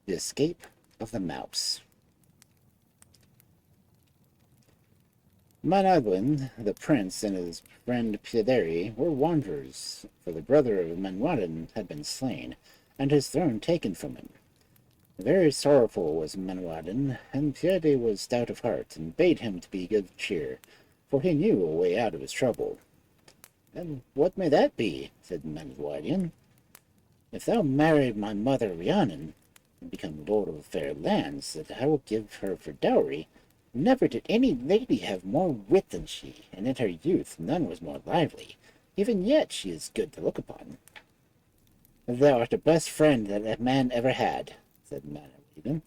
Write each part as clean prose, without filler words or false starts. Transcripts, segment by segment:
The Escape of the Mouse. Manawyddan, the prince, and his friend Piederi were wanderers, for the brother of Manawyddan had been slain, and his throne taken from him. Very sorrowful was Manawyddan, and Piedi was stout of heart, and bade him to be good cheer, for he knew a way out of his trouble. "And what may that be?" said Manawyddan. "If thou marry my mother Rhiannon, and become lord of fair lands that I will give her for dowry, never did any lady have more wit than she, and in her youth none was more lively. Even yet she is good to look upon." "Thou art the best friend that a man ever had," said Manawyddan.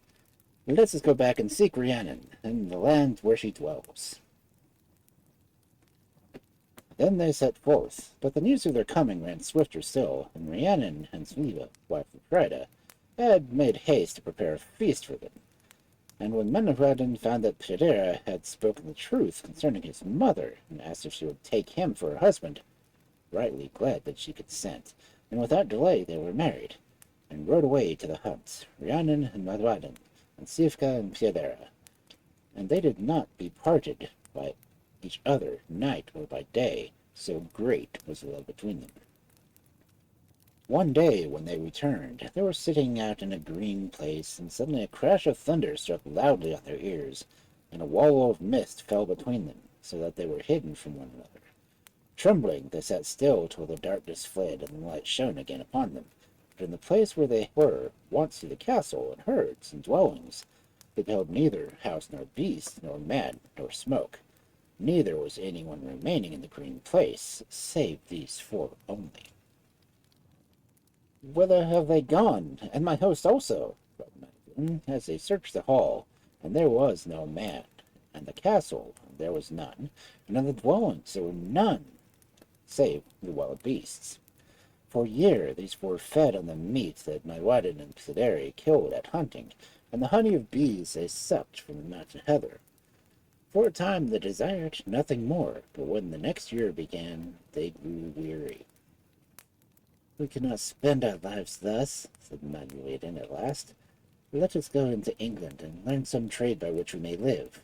"Let us go back and seek Rhiannon, and the land where she dwells." Then they set forth, but the news of their coming ran swifter still, and Rhiannon and Sviva, wife of Frida, had made haste to prepare a feast for them. And when Manawyddan found that Perdera had spoken the truth concerning his mother, and asked if she would take him for her husband, rightly glad that she consent, and without delay they were married, and rode away to the hunt, Rhiannon and Manawyddan, and Sivka and Perdera. And they did not be parted by each other night or by day, so great was the love between them. One day when they returned, they were sitting out in a green place, and suddenly a crash of thunder struck loudly on their ears, and a wall of mist fell between them, so that they were hidden from one another. Trembling, they sat still till the darkness fled and the light shone again upon them. But in the place where they were, once the castle and herds and dwellings, they beheld neither house nor beast, nor man nor smoke. Neither was anyone remaining in the green place, save these four only. "Whither have they gone, and my host also?" cried Manawyddan, as they searched the hall, and there was no man, and the castle, and there was none, and in the dwellings there were none, save the wild beasts. For a year these four fed on the meat that Manawyddan and Perdera killed at hunting, and the honey of bees they sucked from the mountain heather. For a time they desired nothing more, but when the next year began, they grew weary. "We cannot spend our lives thus," said Manawyddan at last. "Let us go into England and learn some trade by which we may live."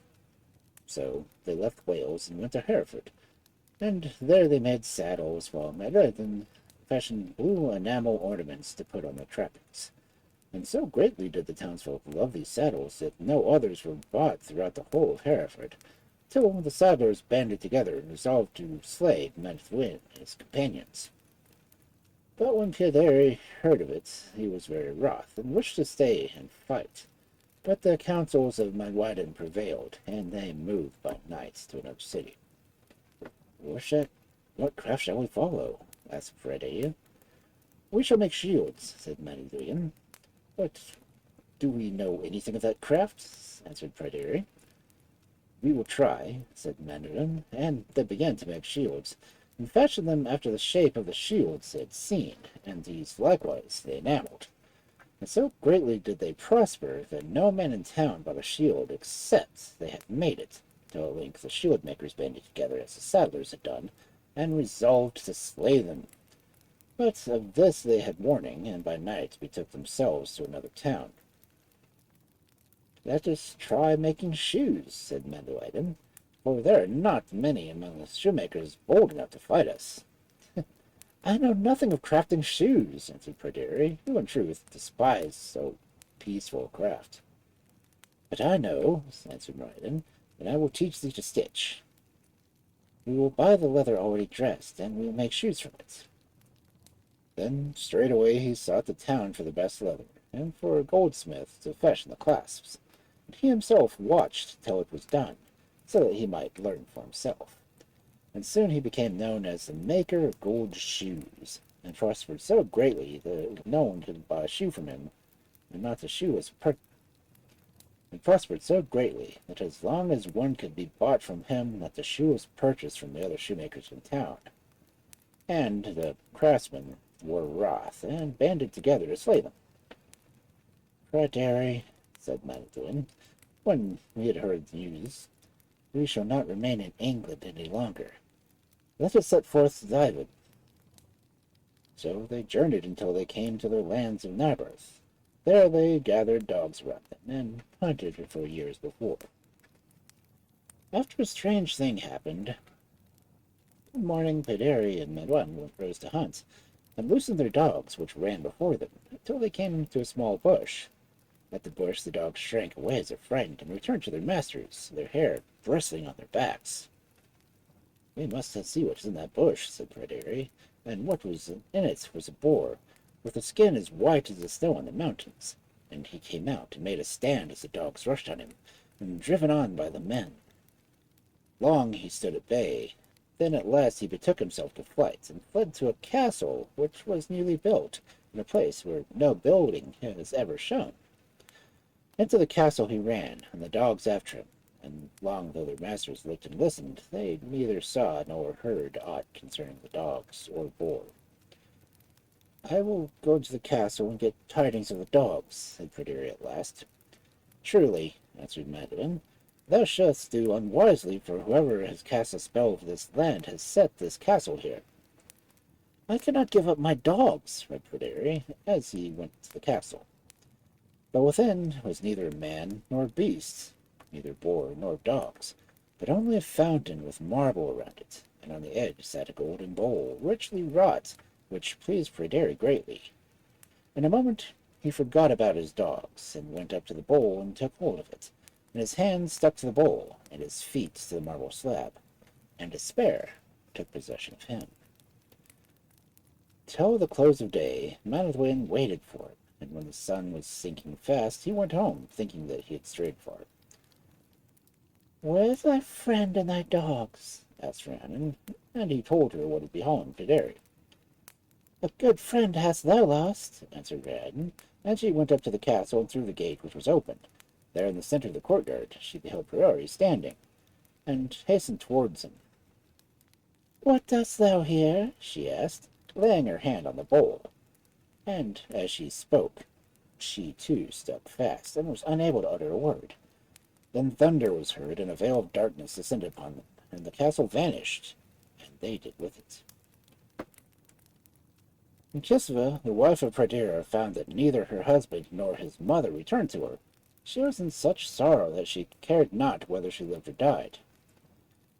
So they left Wales and went to Hereford, and there they made saddles, while Manawyddan fashioned blue enamel ornaments to put on their trappings. And so greatly did the townsfolk love these saddles that no others were bought throughout the whole of Hereford, till the saddlers banded together and resolved to slay Manawyddan and his companions. But when Piederi heard of it, he was very wroth, and wished to stay and fight. But the counsels of Manawyddan prevailed, and they moved by night to another city. "What craft shall we follow?" asked Fredeia. "We shall make shields," said Manawyddan. "But do we know anything of that craft?" answered Pryderi. "We will try," said Manawyddan, and they began to make shields, and fashioned them after the shape of the shields they had seen, and these likewise they enamelled. And so greatly did they prosper that no man in town bought a shield except they had made it, till at length the shield makers banded together as the saddlers had done, and resolved to slay them. But of this they had warning, and by night betook themselves to another town. "Let us try making shoes," said Manawyddan, "for there are not many among the shoemakers bold enough to fight us." "I know nothing of crafting shoes," answered Pryderi, who in truth despised so peaceful a craft. "But I know," answered Manawyddan, "and I will teach thee to stitch. We will buy the leather already dressed, and we will make shoes from it." Then straightway he sought the town for the best leather, and for a goldsmith to fashion the clasps, and he himself watched till it was done, so that he might learn for himself. And soon he became known as the maker of gold shoes, and prospered so greatly that no one could buy a shoe from him, and not a shoe was and prospered so greatly that as long as one could be bought from him, not the shoe was purchased from the other shoemakers in town. And the craftsmen were wroth, and banded together to slay them. "Pryderi," said Manawyddan, when we had heard the news, "we shall not remain in England any longer. Let us set forth to Divan." So they journeyed until they came to the lands of Nabarth, There they gathered dogs around them and hunted for years before. After a strange thing happened, one morning Pederi and Manuel rose to hunt, and loosened their dogs, which ran before them, until they came to a small bush. At the bush the dogs shrank away as if frightened, and returned to their masters, their hair bristling on their backs. "We must see what is in that bush," said Pederi, and what was in it was a boar, with a skin as white as the snow on the mountains. And he came out and made a stand as the dogs rushed on him, and driven on by the men. Long he stood at bay. Then at last he betook himself to flight, and fled to a castle which was newly built, in a place where no building has ever shone. Into the castle he ran, and the dogs after him, and long though their masters looked and listened, they neither saw nor heard aught concerning the dogs or boar. "I will go into the castle and get tidings of the dogs," said Pryderi at last. "Truly," answered Madeline, "thou shouldst do unwisely, for whoever has cast a spell over this land has set this castle here." "I cannot give up my dogs," replied Pryderi, as he went to the castle. But within was neither man nor beast, neither boar nor dogs, but only a fountain with marble around it, and on the edge sat a golden bowl, richly wrought, which pleased Pryderi greatly. In a moment he forgot about his dogs, and went up to the bowl and took hold of it, and his hands stuck to the bowl, and his feet to the marble slab, and despair took possession of him. Till the close of day Manawyddan waited for it, and when the sun was sinking fast, he went home, thinking that he had strayed far. "Where is thy friend and thy dogs?" asked Rhiannon, and he told her what had befallen Pryderi. "A good friend hast thou lost," answered Rhiannon, and she went up to the castle and through the gate, which was open. There in the centre of the courtyard she beheld Pryderi standing, and hastened towards him. "What dost thou here?" she asked, laying her hand on the bowl. And as she spoke, she too stuck fast, and was unable to utter a word. Then thunder was heard, and a veil of darkness descended upon them, and the castle vanished, and they did with it. When Kisva, the wife of Pryderi, found that neither her husband nor his mother returned to her, she was in such sorrow that she cared not whether she lived or died.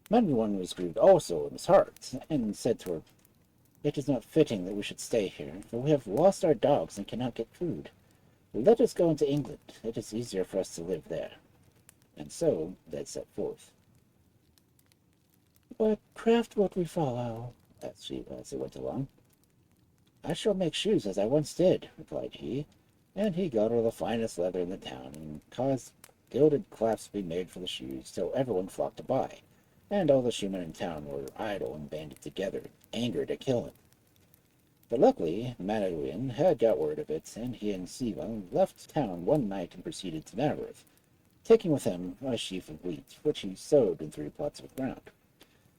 Manawyddan was grieved also in his heart, and said to her, "It is not fitting that we should stay here, for we have lost our dogs and cannot get food. Let us go into England. It is easier for us to live there." And so they set forth. "What craft wilt we follow?" asked she as they went along. "I shall make shoes as I once did," replied he, and he got all the finest leather in the town, and caused gilded clasps to be made for the shoes, till everyone flocked to buy, and all the shoemen in town were idle and banded together, angered to kill him. But luckily Manawyddan had got word of it, and he and Siva left town one night and proceeded to Narberth, taking with him a sheaf of wheat, which he sowed in 3 plots of ground.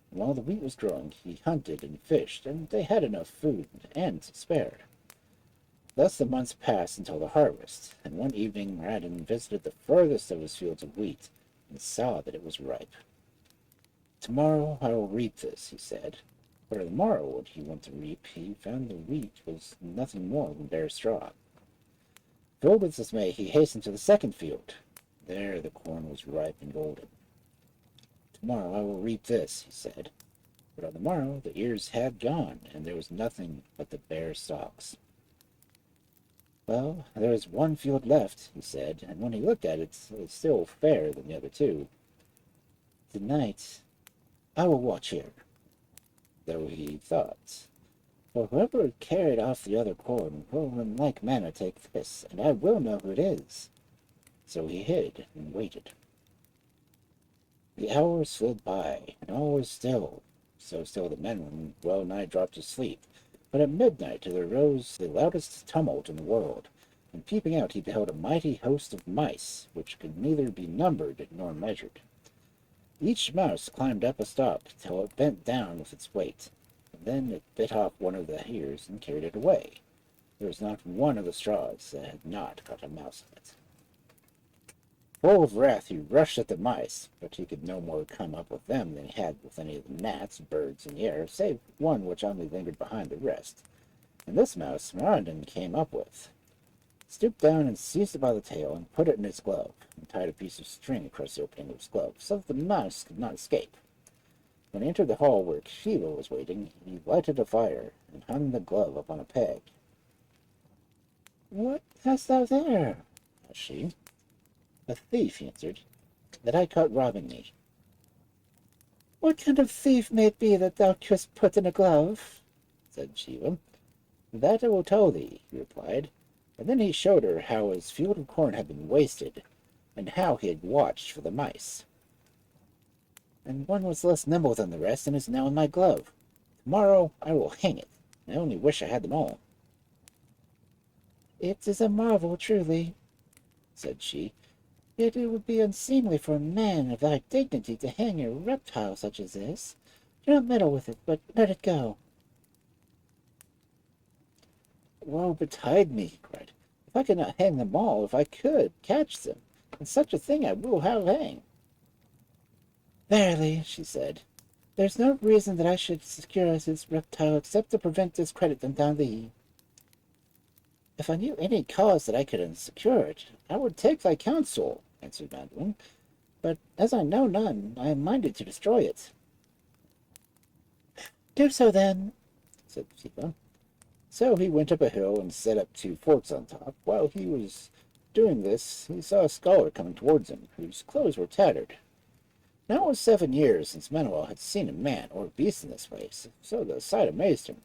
And while the wheat was growing, he hunted and fished, and they had enough food and to spare. Thus the months passed until the harvest, and one evening Radin visited the furthest of his fields of wheat, and saw that it was ripe. "Tomorrow I will reap this," he said. But on the morrow when he went to reap, he found the wheat was nothing more than bare straw. Filled with dismay, he hastened to the second field. There the corn was ripe and golden. "Tomorrow I will reap this," he said. But on the morrow the ears had gone, and there was nothing but the bare stalks. "Well, there is one field left," he said, and when he looked at it, it was still fairer than the other 2. "Tonight I will watch here." Though he thought, "For whoever carried off the other corn will in like manner take this, and I will know who it is." So he hid and waited. The hours slid by, and all was still, so still that men well nigh dropped to sleep. But at midnight there arose the loudest tumult in the world, and peeping out he beheld a mighty host of mice, which could neither be numbered nor measured. Each mouse climbed up a stalk till it bent down with its weight, and then it bit off one of the ears and carried it away. There was not one of the straws that had not got a mouse in it. Full of wrath he rushed at the mice, but he could no more come up with them than he had with any of the gnats, birds in the air, save one which only lingered behind the rest, and this mouse Mirandon came up with. stooped down and seized it by the tail and put it in his glove, and tied a piece of string across the opening of his glove so that the mouse could not escape. When he entered the hall where Shiva was waiting, he lighted a fire and hung the glove upon a peg. "What hast thou there?" asked she. "A thief," he answered, "that I caught robbing me." "What kind of thief may it be that thou couldst put in a glove?" said Shiva. "That I will tell thee," he replied, and then he showed her how his field of corn had been wasted, and how he had watched for the mice. "And one was less nimble than the rest, and is now in my glove. Tomorrow I will hang it. I only wish I had them all." "It is a marvel, truly," said she. "Yet it would be unseemly for a man of thy dignity to hang a reptile such as this. Do not meddle with it, but let it go." "Woe betide me," he cried, "if I could not hang them all, if I could catch them, and such a thing I will have hang." "Verily," she said, "there's no reason that I should secure this reptile except to prevent discredit on thee." "If I knew any cause that I could unsecure it, I would take thy counsel," answered Madeline. "But as I know none, I am minded to destroy it." "Do so then," said Siva. So he went up a hill and set up 2 forks on top. While he was doing this, he saw a scholar coming towards him, whose clothes were tattered. Now it was 7 years since Manuel had seen a man or beast in this place, so the sight amazed him.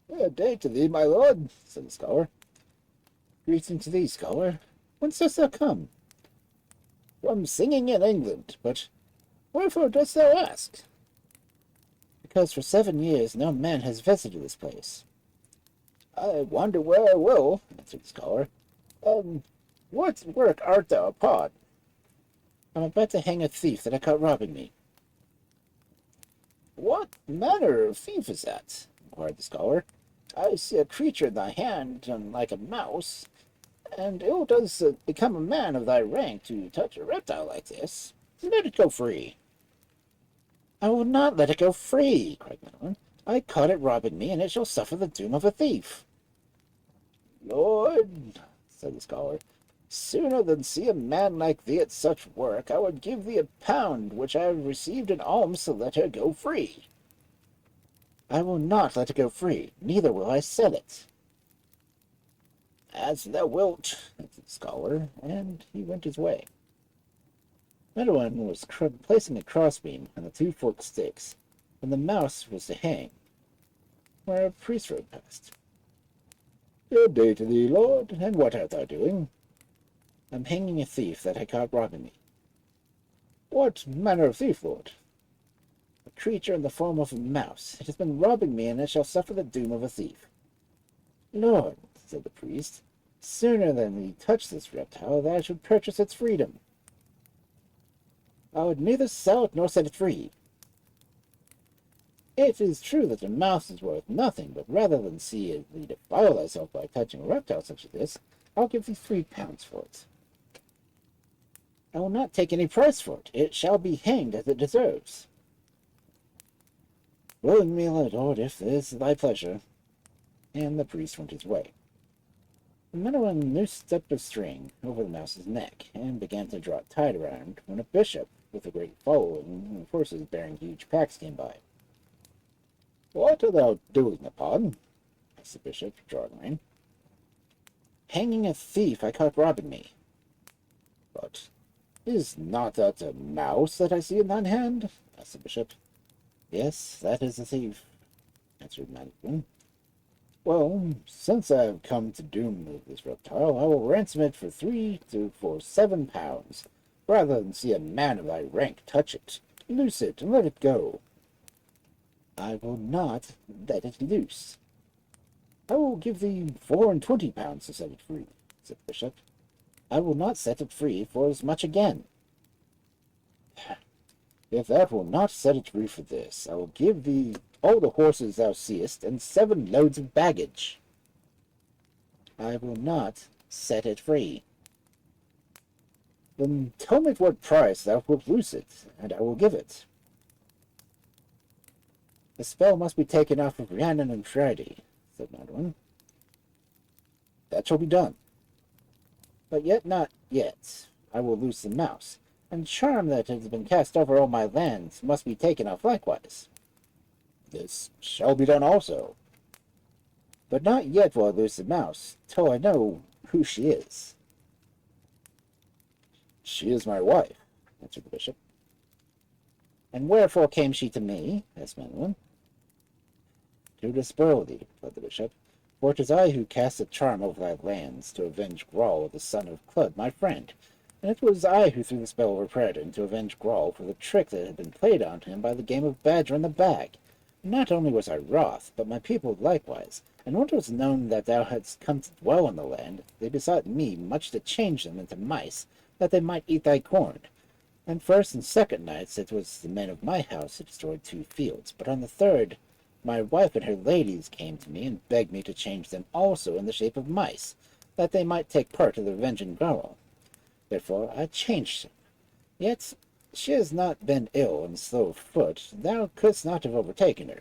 "Good day to thee, my lord," said the scholar. "Greeting to thee, scholar. Whence dost thou come?" "From singing in England. But wherefore dost thou ask?" "Because for 7 years no man has visited this place." "I wander where I will," answered the scholar. What work art thou upon?" "I'm about to hang a thief that I caught robbing me." "What manner of thief is that?" inquired the scholar. "I see a creature in thy hand, like a mouse, and ill does become a man of thy rank to touch a reptile like this. Let it go free." "I will not let it go free," cried Madeline. "I caught it robbing me, and it shall suffer the doom of a thief." "Lord," said the scholar, "sooner than see a man like thee at such work, I would give thee £1 which I have received in alms to let her go free." "I will not let it go free, neither will I sell it." "As thou wilt," answered the scholar, and he went his way. Madeline was placing a crossbeam on the 2 forked sticks, and the mouse was to hang, where a priest rode past. "Good day to thee, lord, and what art thou doing?" "I'm hanging a thief that I caught robbing me." "What manner of thief, lord?" "A creature in the form of a mouse. It has been robbing me, and it shall suffer the doom of a thief." "Lord," said the priest, "sooner than thee touch this reptile, thou should purchase its freedom." "I would neither sell it nor set it free." "It is true that a mouse is worth nothing, but rather than see thee defile thyself by touching a reptile such as this, I'll give thee £3 for it." "I will not take any price for it. It shall be hanged as it deserves." "Willingly, my lord, if this is thy pleasure." And the priest went his way. Madeline noosed up a string over the mouse's neck, and began to draw it tight around, when a bishop, with a great following of horses bearing huge packs, came by. "What art thou doing upon?" asked the bishop, drawing rein. "Hanging a thief I caught robbing me." "But is not that a mouse that I see in thine hand?" asked the bishop. "Yes, that is the thief," answered Madeline. "Well, since I have come to doom this reptile, I will ransom it for £7, rather than see a man of thy rank touch it. Loose it, and let it go." "I will not let it loose." "I will give thee £24 to set it free," said the bishop. "I will not set it free for as much again." "If thou wilt not set it free for this, I will give thee all the horses thou seest, and 7 loads of baggage." "I will not set it free." "Then tell me at what price thou wilt loose it, and I will give it." "The spell must be taken off of Rhiannon and Friday," said Madeline. That shall be done. But yet not yet. I will loose the mouse, and charm that has been cast over all my lands must be taken off likewise. This shall be done also. But not yet will I loose the mouse, till I know who she is. She is my wife, answered the bishop. And wherefore came she to me? Asked Madeline. To despoil thee, replied the bishop, for it is I who cast a charm over thy lands to avenge Grawl, the son of Clud, my friend, and it was I who threw the spell over Praedin to avenge Grawl for the trick that had been played on him by the game of Badger in the Bag. And not only was I wroth, but my people likewise, and when it was known that thou hadst come to dwell in the land, they besought me much to change them into mice, that they might eat thy corn. And first and second nights it was the men of my house who destroyed 2 fields, but on the third my wife and her ladies came to me and begged me to change them also in the shape of mice, that they might take part of the revenging Grawl. Therefore I changed them. Yet she has not been ill and slow of foot, thou couldst not have overtaken her.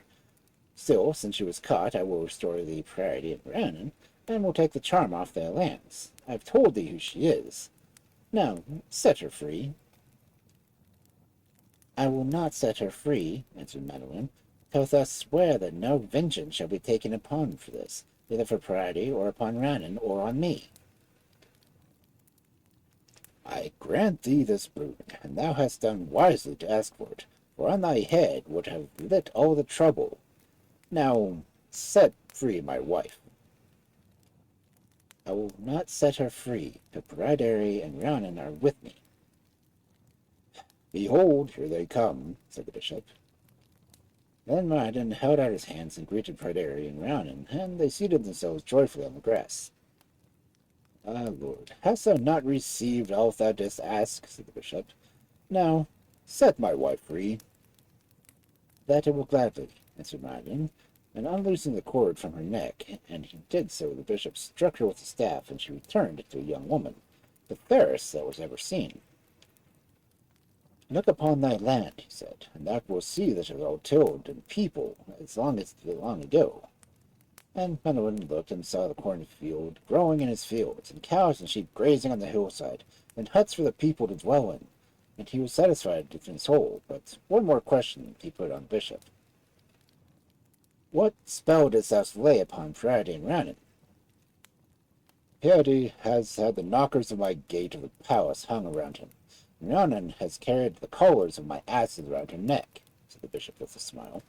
Still, since she was caught, I will restore thee Prairie and Rhiannon, and will take the charm off thy lands. I have told thee who she is. Now set her free. I will not set her free, answered Madeline, till thou swear that no vengeance shall be taken upon for this, either for Prairie or upon Rhiannon or on me. I grant thee this boon, and thou hast done wisely to ask for it, for on thy head would have lit all the trouble. Now set free my wife. I will not set her free, till Prairie and Rhiannon are with me. Behold, here they come, said the bishop. Then Rhiannon held out his hands and greeted Prairie and Rhiannon, and they seated themselves joyfully on the grass. Ah, Lord, hast thou not received all thou didst ask? Said the bishop. Now set my wife free. That I will gladly, answered Rhiannon, and unloosing the cord from her neck, and he did so, the bishop struck her with the staff, and she returned to a young woman, the fairest that was ever seen. Look upon thy land, he said, and thou wilt see that it is well tilled and peopled as long ago. And Madeline looked and saw the cornfield growing in his fields, and cows and sheep grazing on the hillside, and huts for the people to dwell in, and he was satisfied in his soul. But one more question he put on the bishop. What spell didst thou lay upon Prairie and Rhiannon? Prairie has had the knockers of my gate of the palace hung around him, and Rhiannon has carried the collars of my asses around her neck, said the bishop with a smile.